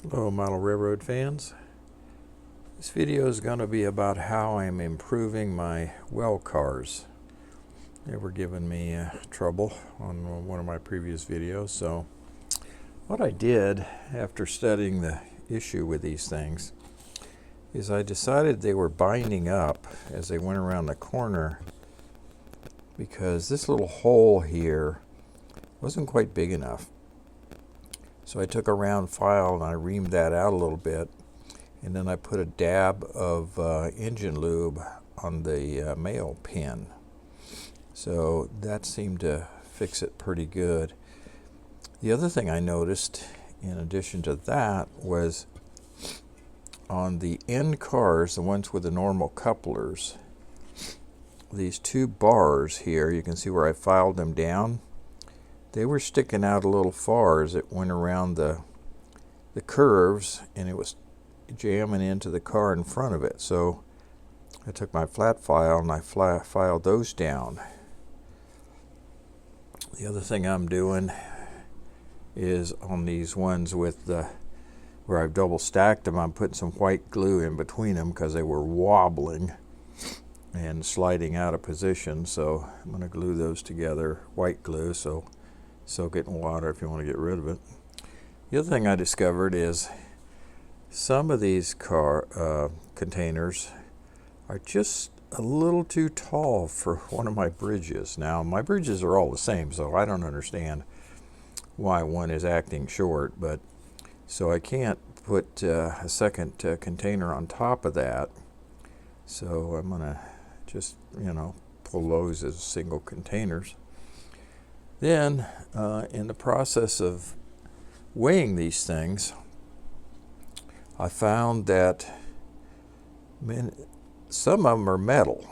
Hello, model railroad fans. This video is going to be about how I'm improving my well cars. They were giving me trouble on one of my previous videos. So what I did after studying the issue with these things is I decided they were binding up as they went around the corner, because this little hole here wasn't quite big enough. So I took a round file and I reamed that out a little bit, and then I put a dab of engine lube on the male pin. So that seemed to fix it pretty good. The other thing I noticed in addition to that was on the end cars, the ones with the normal couplers, these two bars here, you can see where I filed them down. They were sticking out a little far as it went around the curves, and it was jamming into the car in front of it. So I took my flat file and I filed those down. The other thing I'm doing is on these ones with where I've double stacked them, I'm putting some white glue in between them because they were wobbling and sliding out of position. So I'm going to glue those together, white glue, so soak it in water if you want to get rid of it. The other thing I discovered is some of these car containers are just a little too tall for one of my bridges. Now, my bridges are all the same, so I don't understand why one is acting short, but so I can't put a second container on top of that. So I'm gonna just, pull those as single containers. Then, in the process of weighing these things, I found that some of them are metal,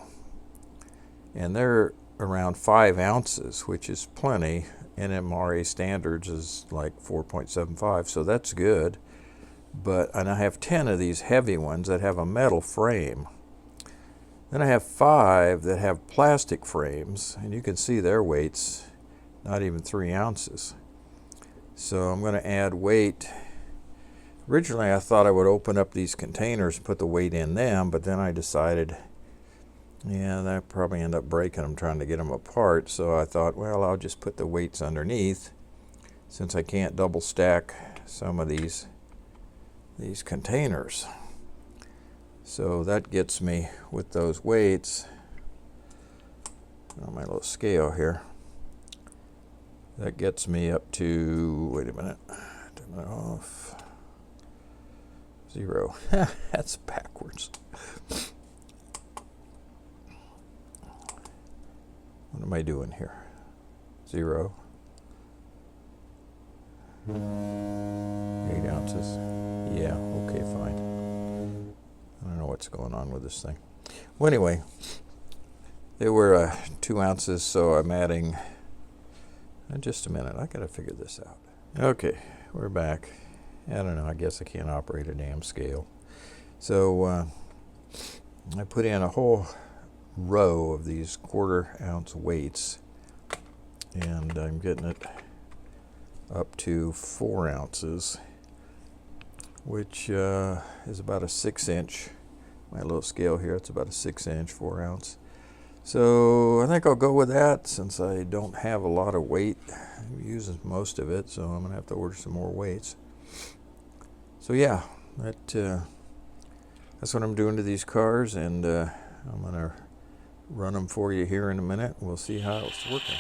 and they're around 5 ounces, which is plenty. NMRA standards is like 4.75, so that's good. And I have 10 of these heavy ones that have a metal frame. Then I have 5 that have plastic frames, and you can see their weights not even 3 ounces. So I'm going to add weight. Originally I thought I would open up these containers and put the weight in them, but then I decided, that probably end up breaking them trying to get them apart. So I thought, well, I'll just put the weights underneath, since I can't double stack some of these containers. So that gets me, with those weights on my little scale here, that gets me up to, wait a minute, turn that off, 0. That's backwards. What am I doing here? 0. 8 ounces. Yeah, okay, fine. I don't know what's going on with this thing. Well, anyway, they were 2 ounces, so I'm adding, just a minute, I gotta figure this out. Okay, we're back. I don't know, I guess I can't operate a damn scale. So I put in a whole row of these 1/4 ounce weights, and I'm getting it up to 4 ounces, which is about a 6-inch. My little scale here, it's about a 6-inch, 4 ounce. So I think I'll go with that, since I don't have a lot of weight. I'm using most of it, so I'm going to have to order some more weights. So yeah, that's what I'm doing to these cars, and I'm going to run them for you here in a minute. We'll see how it's working.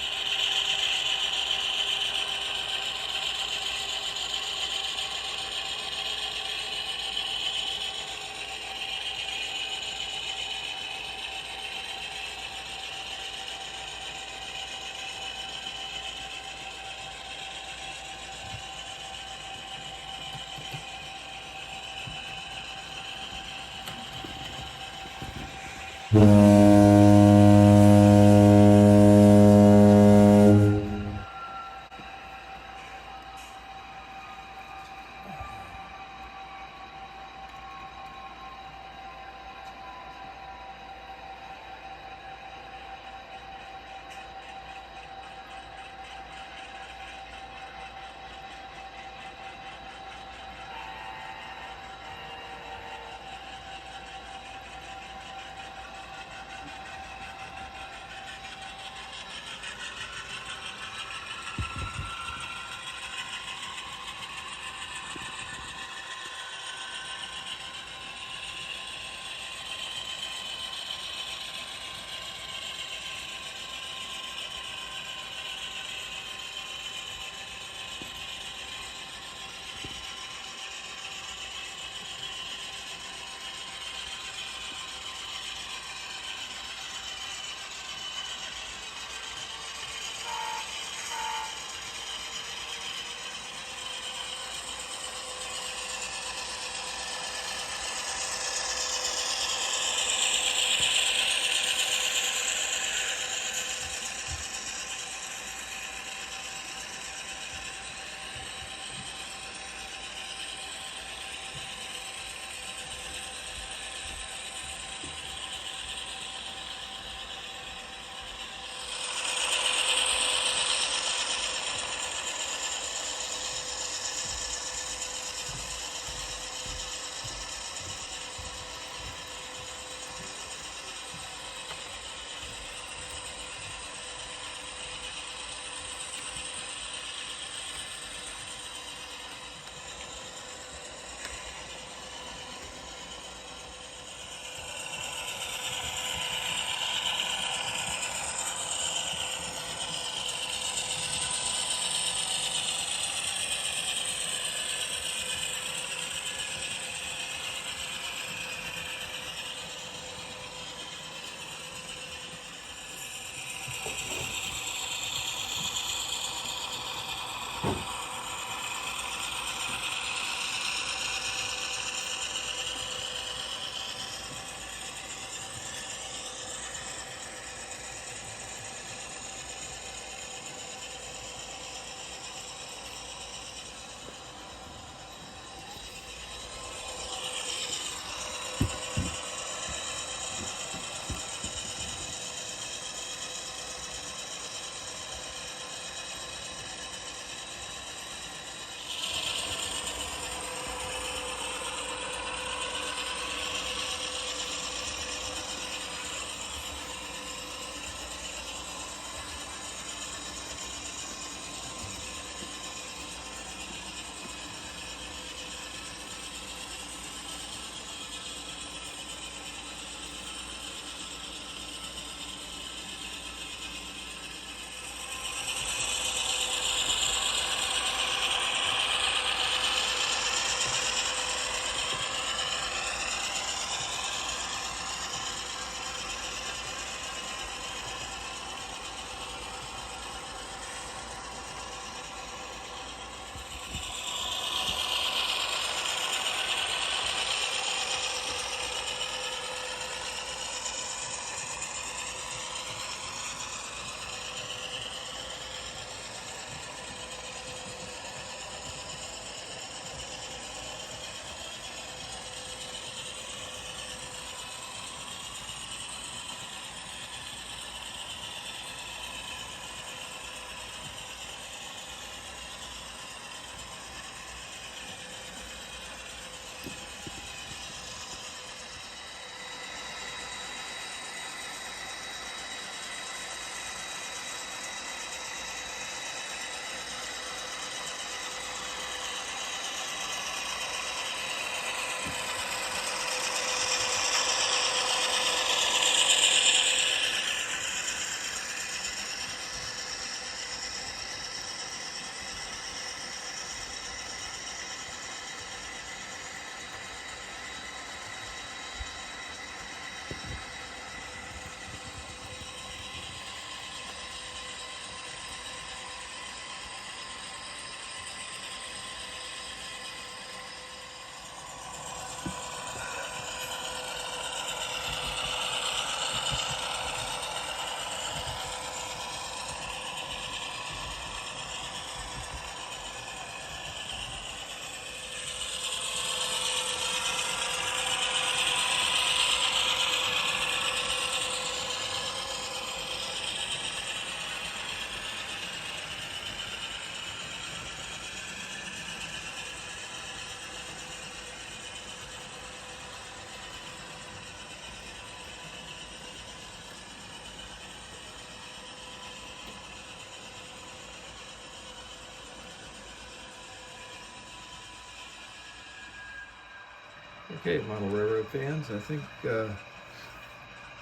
Okay, model railroad fans, I think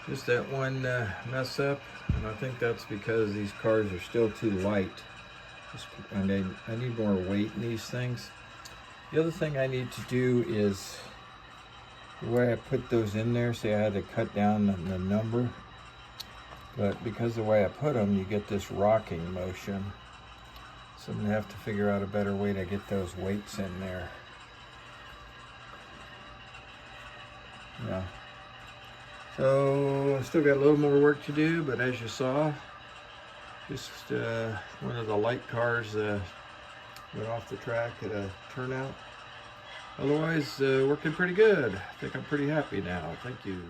just that one mess up, and I think that's because these cars are still too light. I need more weight in these things. The other thing I need to do is the way I put those in there. See, I had to cut down the number, but because the way I put them, you get this rocking motion. So I'm gonna have to figure out a better way to get those weights in there. Yeah. So I still got a little more work to do, but as you saw, just one of the light cars went off the track at a turnout. Otherwise, working pretty good. I think I'm pretty happy now. Thank you.